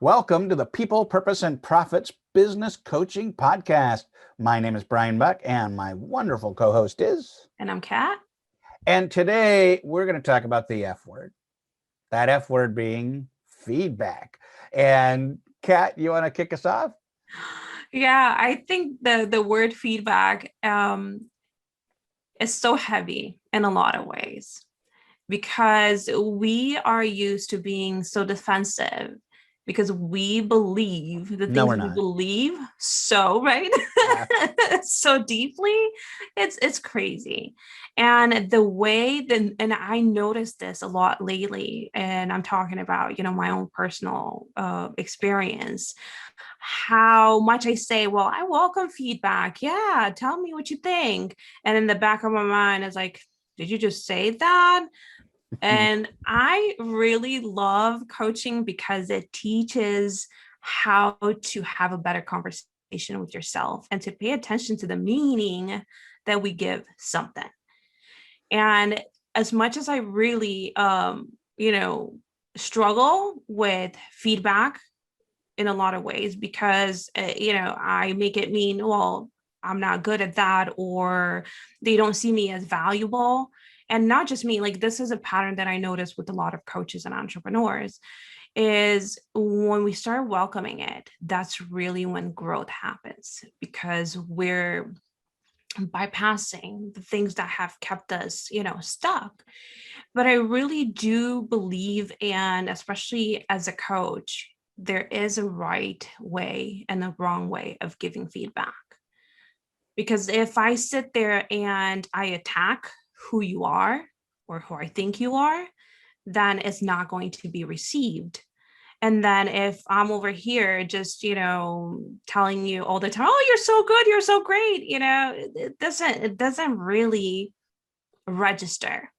Welcome to the People, Purpose, and Profits Business Coaching Podcast. My name is Brian Buck, and my wonderful co-host is... And I'm Kat. And today we're going to talk about the F word. That F word being feedback. And Kat, you want to kick us off? Yeah, I think the word feedback is so heavy in a lot of ways because we are used to being so defensive because we believe the things we believe so, right? Yeah. So deeply, it's crazy. And the way that, and I noticed this a lot lately, and I'm talking about, my own personal experience, how much I say, well, I welcome feedback. Yeah, tell me what you think. And in the back of my mind is like, did you just say that? And I really love coaching because it teaches how to have a better conversation with yourself and to pay attention to the meaning that we give something. And as much as I really, struggle with feedback in a lot of ways because, I make it mean, well, I'm not good at that, or they don't see me as valuable. And not just me, like this is a pattern that I notice with a lot of coaches and entrepreneurs, is when we start welcoming it, that's really when growth happens, because we're bypassing the things that have kept us, stuck. But I really do believe, and especially as a coach, there is a right way and a wrong way of giving feedback. Because if I sit there and I attack who you are or who I think you are, then it's not going to be received. And then if I'm over here just, telling you all the time, oh, you're so good, you're so great, it doesn't really register.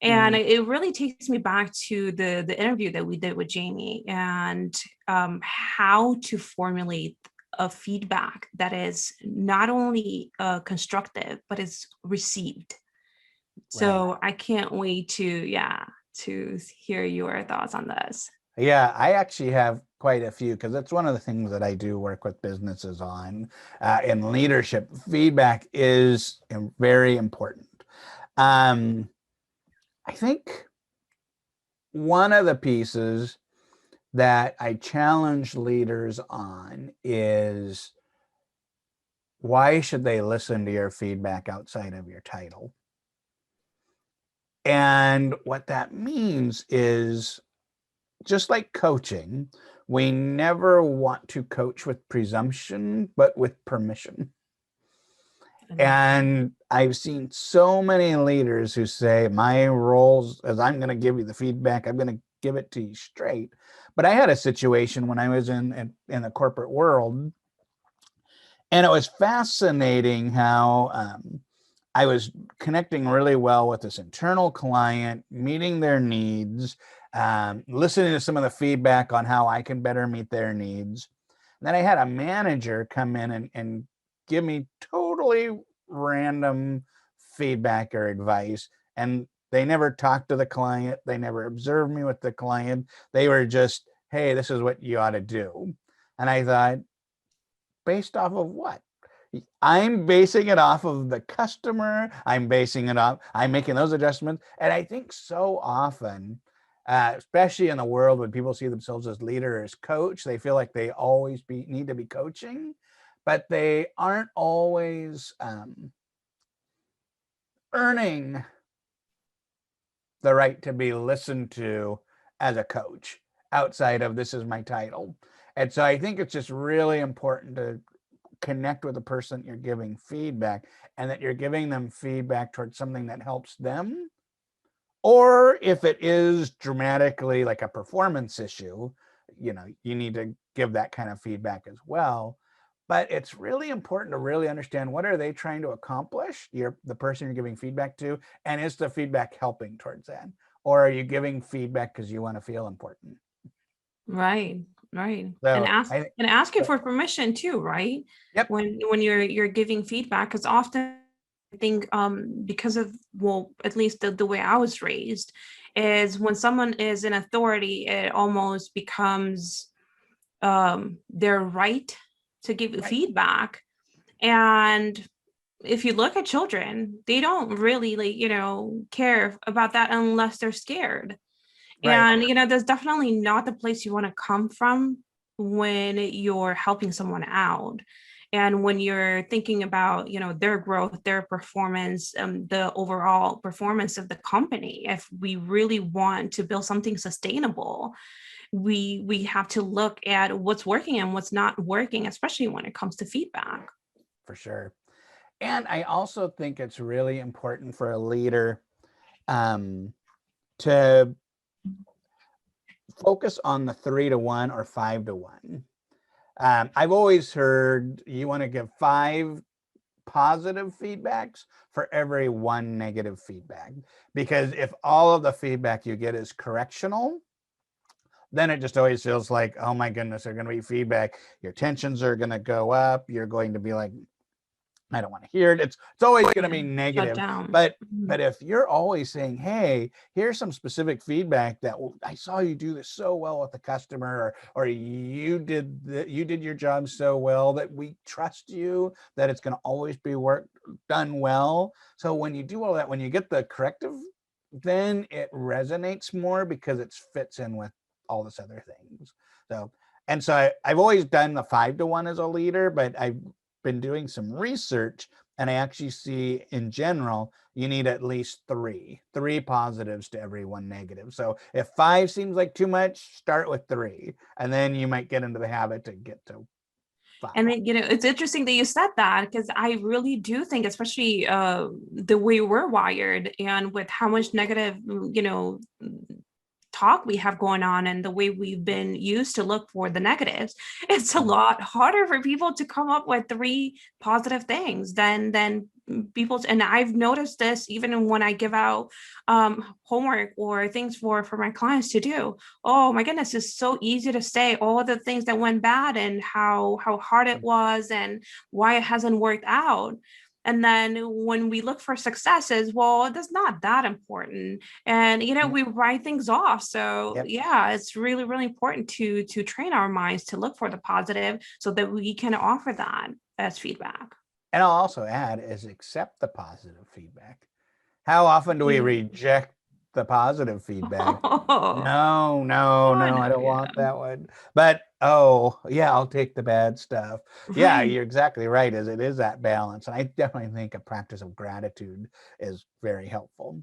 And it really takes me back to the interview that we did with Jamie, and how to formulate a feedback that is not only constructive, but is received. Right. So I can't wait to hear your thoughts on this. Yeah, I actually have quite a few because it's one of the things that I do work with businesses on in leadership. Feedback is very important. I think one of the pieces that I challenge leaders on is, why should they listen to your feedback outside of your title? And what that means is, just like coaching, we never want to coach with presumption, but with permission. And I've seen so many leaders who say, my roles is I'm going to give you the feedback, I'm going to give it to you straight. But I had a situation when I was in the corporate world, and it was fascinating how I was connecting really well with this internal client, meeting their needs, listening to some of the feedback on how I can better meet their needs. And then I had a manager come in and give me totally random feedback or advice. And they never talked to the client. They never observed me with the client. They were just, hey, this is what you ought to do. And I thought, based off of what? I'm basing it off of the customer. I'm basing it off, I'm making those adjustments. And I think so often, especially in the world when people see themselves as leader, as coach, they feel like they always need to be coaching, but they aren't always earning the right to be listened to as a coach outside of this is my title. And so I think it's just really important to connect with the person you're giving feedback, and that you're giving them feedback towards something that helps them. Or if it is dramatically like a performance issue, you need to give that kind of feedback as well. But it's really important to really understand, what are they trying to accomplish, the person you're giving feedback to, and is the feedback helping towards that? Or are you giving feedback because you want to feel important? Right. So and asking for permission too, right? Yep. When you're giving feedback, because often I think because of, well, at least the way I was raised, is when someone is in authority, it almost becomes their right to give you feedback. And if you look at children, they don't really like, care about that unless they're scared. Right. And, that's definitely not the place you want to come from when you're helping someone out. And when you're thinking about, their growth, their performance, the overall performance of the company, if we really want to build something sustainable, we have to look at what's working and what's not working, especially when it comes to feedback. For sure. And I also think it's really important for a leader um, to focus on the 3-to-1 or 5-to-1. I've always heard you want to give 5 positive feedbacks for every 1 negative feedback. Because if all of the feedback you get is correctional, then it just always feels like, oh my goodness, there's going to be feedback. Your tensions are going to go up. You're going to be like, I don't want to hear it. It's always going to be Shut negative. down. But if you're always saying, hey, here's some specific feedback that I saw you do this so well with the customer, or you did your job so well that we trust you, that it's going to always be done well. So when you do all that, when you get the corrective, then it resonates more because it fits in with all this other things. So I've always done the 5-to-1 as a leader, but I've been doing some research, and I actually see in general you need at least three positives to every 1 negative. So if 5 seems like too much, start with 3, and then you might get into the habit to get to 5. And then, it's interesting that you said that, because I really do think, especially the way we're wired and with how much negative, talk we have going on and the way we've been used to look for the negatives, it's a lot harder for people to come up with 3 positive things than people. And I've noticed this even when I give out homework or things for my clients to do. Oh my goodness, it's so easy to say all the things that went bad and how hard it was and why it hasn't worked out. And then when we look for successes, well, that's not that important. And we write things off. So Yep. yeah, it's really, really important to train our minds to look for the positive so that we can offer that as feedback. And I'll also add is accept the positive feedback. How often do we reject the positive feedback? No, Oh, I no, don't yeah. want that one. But oh yeah, I'll take the bad stuff. Yeah, Right. you're exactly right. It is that balance. And I definitely think a practice of gratitude is very helpful.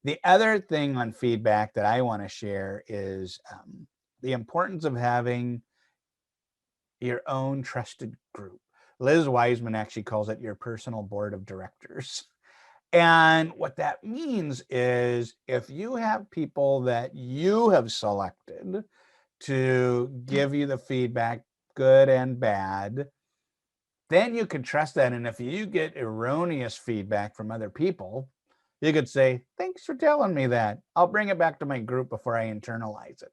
The other thing on feedback that I want to share is the importance of having your own trusted group. Liz Wiseman actually calls it your personal board of directors. And what that means is if you have people that you have selected to give you the feedback, good and bad, then you can trust that. And if you get erroneous feedback from other people, you could say, thanks for telling me that. I'll bring it back to my group before I internalize it.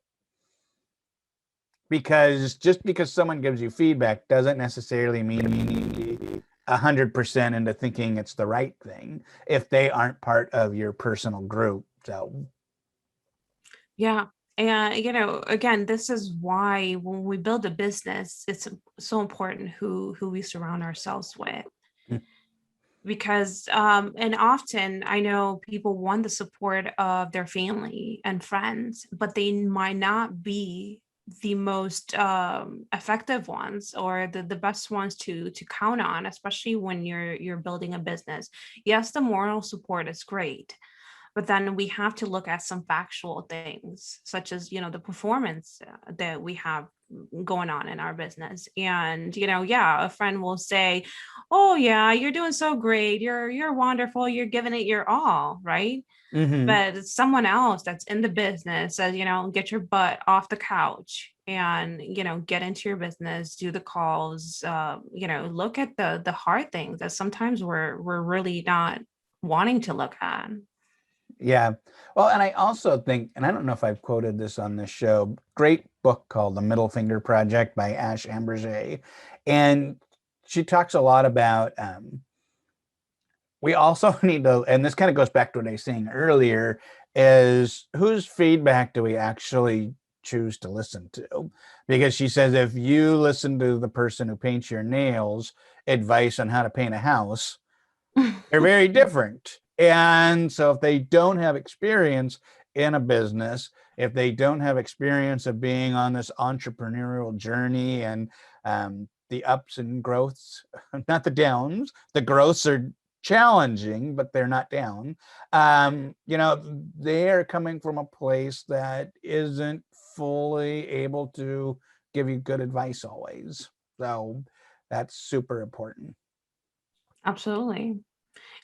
Because just because someone gives you feedback doesn't necessarily mean you need to be 100% into thinking it's the right thing if they aren't part of your personal group. So Yeah. And, again, this is why when we build a business, it's so important who we surround ourselves with. Because and often I know people want the support of their family and friends, but they might not be the most effective ones or the best ones to count on, especially when you're building a business. Yes, the moral support is great, but then we have to look at some factual things, such as the performance that we have going on in our business. And yeah, a friend will say, oh yeah, you're doing so great, you're wonderful, you're giving it your all, right? mm-hmm. But someone else that's in the business says, get your butt off the couch and get into your business, do the calls, look at the hard things that sometimes we're really not wanting to look at. Yeah. Well, and I also think, and I don't know if I've quoted this on this show, great book called The Middle Finger Project by Ash Ambroget. And she talks a lot about we also need to, and this kind of goes back to what I was saying earlier, is whose feedback do we actually choose to listen to, because she says if you listen to the person who paints your nails advice on how to paint a house, they're very different. And so if they don't have experience in a business, if they don't have experience of being on this entrepreneurial journey and the ups and growths, not the downs, the growths are challenging, but they're not down. They are coming from a place that isn't fully able to give you good advice always. So that's super important. Absolutely.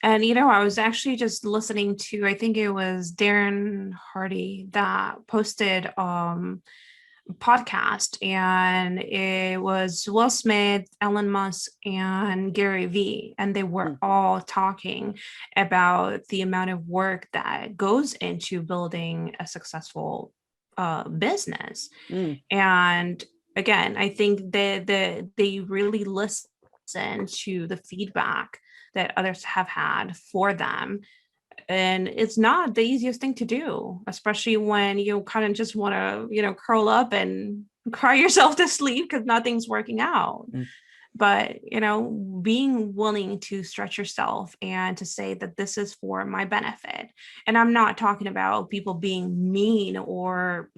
And I was actually just listening to, I think it was Darren Hardy that posted podcast, and it was Will Smith, Elon Musk, and Gary Vee, and they were all talking about the amount of work that goes into building a successful business. And again, I think that they really listen to the feedback that others have had for them. And it's not the easiest thing to do, especially when you kind of just want to, curl up and cry yourself to sleep because nothing's working out. But, being willing to stretch yourself and to say that this is for my benefit. And I'm not talking about people being mean or,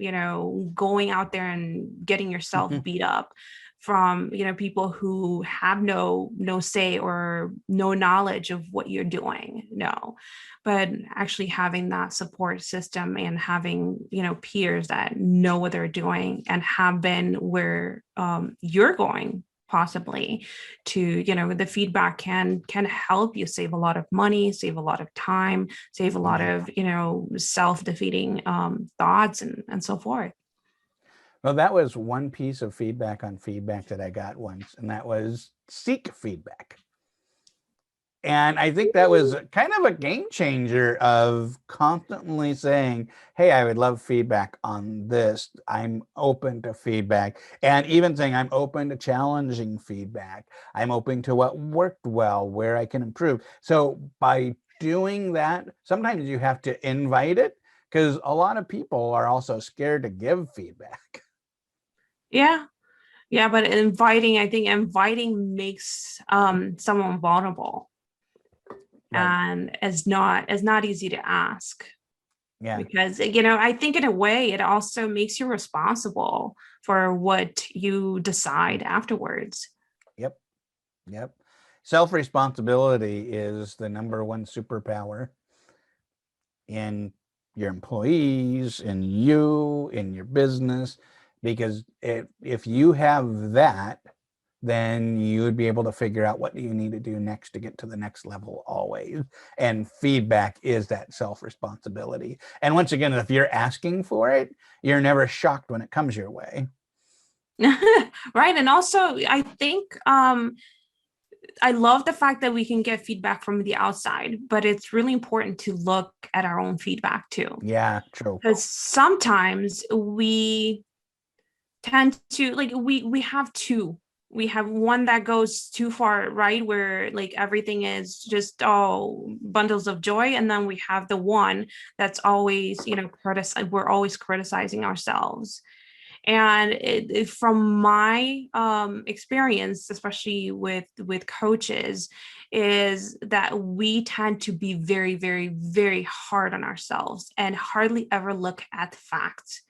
going out there and getting yourself beat up from, people who have no say or no knowledge of what you're doing. No, but actually having that support system and having, peers that know what they're doing and have been where you're going possibly to, the feedback can help you save a lot of money, save a lot of time, save a lot of, self-defeating thoughts and so forth. Well, that was one piece of feedback on feedback that I got once, and that was seek feedback. And I think that was kind of a game changer of constantly saying, hey, I would love feedback on this. I'm open to feedback. And even saying I'm open to challenging feedback. I'm open to what worked well, where I can improve. So by doing that, sometimes you have to invite it, because a lot of people are also scared to give feedback. Yeah. Yeah. But I think inviting makes someone vulnerable. Right. And it's not easy to ask. Yeah. Because, I think in a way it also makes you responsible for what you decide afterwards. Yep. Yep. Self-responsibility is the number one superpower in your employees, in you, in your business, because if you have that, then you would be able to figure out what do you need to do next to get to the next level always. And feedback is that self-responsibility. And once again, if you're asking for it, you're never shocked when it comes your way. Right. And also, I think I love the fact that we can get feedback from the outside, but it's really important to look at our own feedback too. Yeah, true. Because sometimes we tend to we have one that goes too far, right, where like everything is just all bundles of joy, and then we have the one that's always we're always criticizing ourselves. And from my experience, especially with coaches, is that we tend to be very, very, very hard on ourselves and hardly ever look at facts.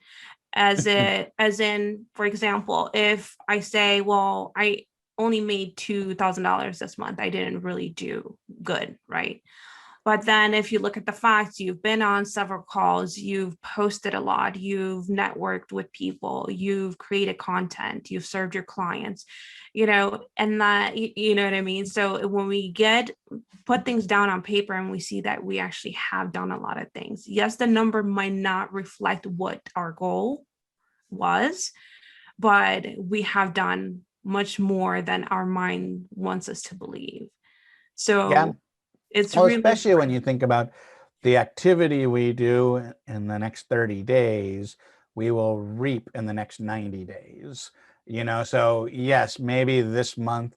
As in, for example, if I say, well, I only made $2,000 this month, I didn't really do good, right? But then if you look at the facts, you've been on several calls, you've posted a lot, you've networked with people, you've created content, you've served your clients, and that, you know what I mean? So when we put things down on paper and we see that we actually have done a lot of things, yes, the number might not reflect what our goal was, but we have done much more than our mind wants us to believe. So Yeah. it's Well, really especially when important. you think about the activity we do in the next 30 days, we will reap in the next 90 days. So yes, maybe this month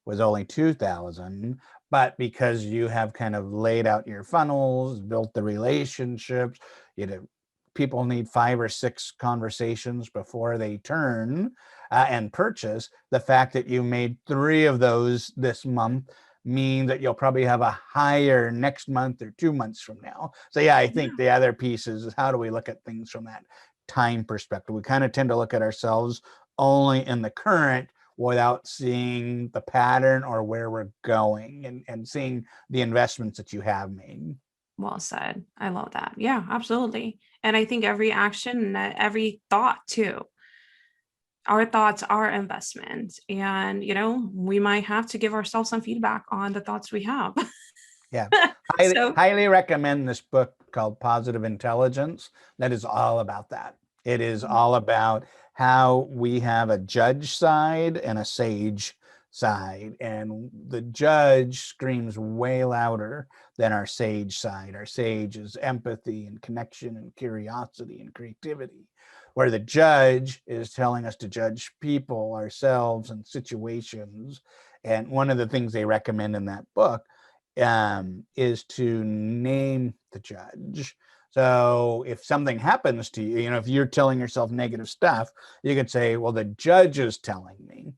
was only 2,000, but because you have kind of laid out your funnels, built the relationships, you know, people need 5 or 6 conversations before they turn and purchase. The fact that you made 3 of those this month mean that you'll probably have a higher next month or 2 months from now. So yeah, I think the other piece is how do we look at things from that time perspective? We kind of tend to look at ourselves only in the current without seeing the pattern or where we're going, and seeing the investments that you have made. Well said. I love that. Yeah, absolutely. And I think every action, every thought too, our thoughts are investments. And, we might have to give ourselves some feedback on the thoughts we have. Yeah. So, Highly recommend this book called Positive Intelligence. That is all about that. It is all about how we have a judge side and a sage side. And the judge screams way louder than our sage side. Our sage is empathy and connection and curiosity and creativity, where the judge is telling us to judge people, ourselves, and situations. And one of the things they recommend in that book is to name the judge. So if something happens to you, if you're telling yourself negative stuff, you could say, well, the judge is telling me.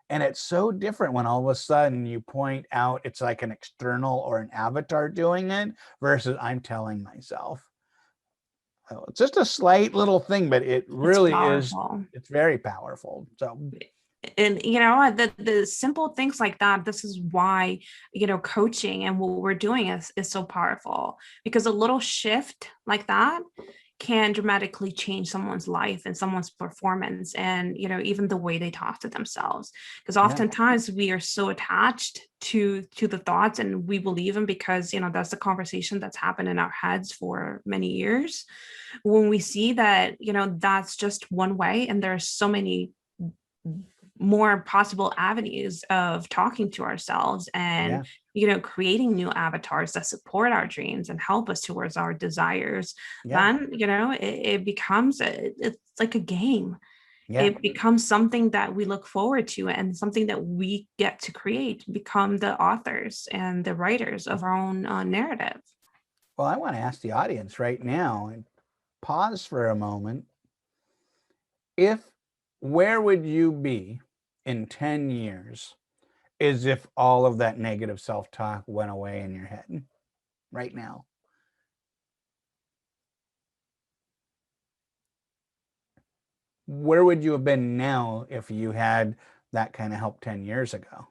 And it's so different when all of a sudden you point out it's like an external or an avatar doing it versus I'm telling myself. So it's just a slight little thing, but it it's really is, powerful. it's very powerful. So And the simple things like that, this is why coaching and what we're doing is so powerful, because a little shift like that can dramatically change someone's life and someone's performance, and even the way they talk to themselves, because oftentimes we are so attached to the thoughts, and we believe them because that's the conversation that's happened in our heads for many years. When we see that that's just one way, and there's so many more possible avenues of talking to ourselves, and creating new avatars that support our dreams and help us towards our desires, then it becomes it's like a game. It becomes something that we look forward to, and something that we get to create, become the authors and the writers of our own narrative. Well, I want to ask the audience right now, and pause for a moment. Where would you be in 10 years as if all of that negative self-talk went away in your head right now? Where would you have been now if you had that kind of help 10 years ago?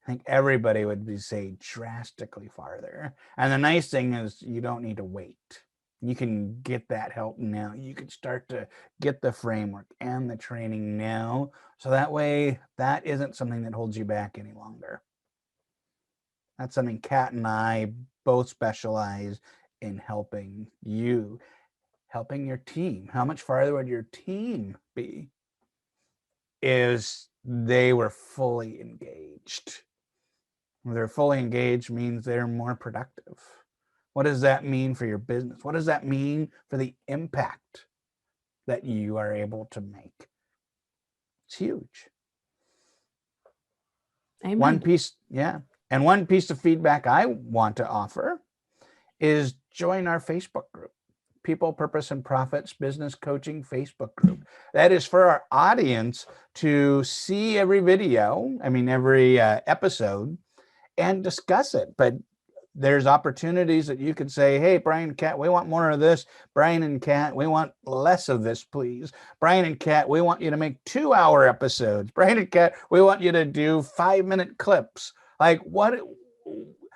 I think everybody would be, say, drastically farther. And the nice thing is you don't need to wait. You can get that help now. You can start to get the framework and the training now. So that way, that isn't something that holds you back any longer. That's something Kat and I both specialize in helping you, helping your team. How much farther would your team be if they were fully engaged? They're fully engaged means they're more productive. What does that mean for your business? What does that mean for the impact that you are able to make? It's huge. Amen. One piece, yeah. And one piece of feedback I want to offer is join our Facebook group, People, Purpose, and Profits Business Coaching Facebook group. That is for our audience to see every video, every episode, and discuss it. But there's opportunities that you could say, hey, Brian and Kat, we want more of this. Brian and Kat, we want less of this, please. Brian and Kat, we want you to make 2-hour episodes. Brian and Kat, we want you to do 5-minute clips. Like what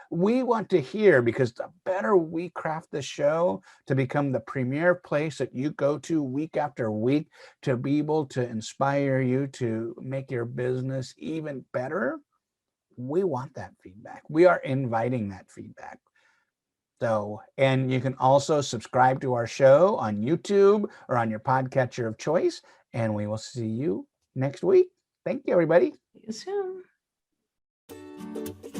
we want to hear, because the better we craft the show to become the premier place that you go to week after week to be able to inspire you to make your business even better, we want that feedback. We are inviting that feedback. So, and you can also subscribe to our show on YouTube or on your podcatcher of choice, and we will see you next week. Thank you, everybody. See you soon.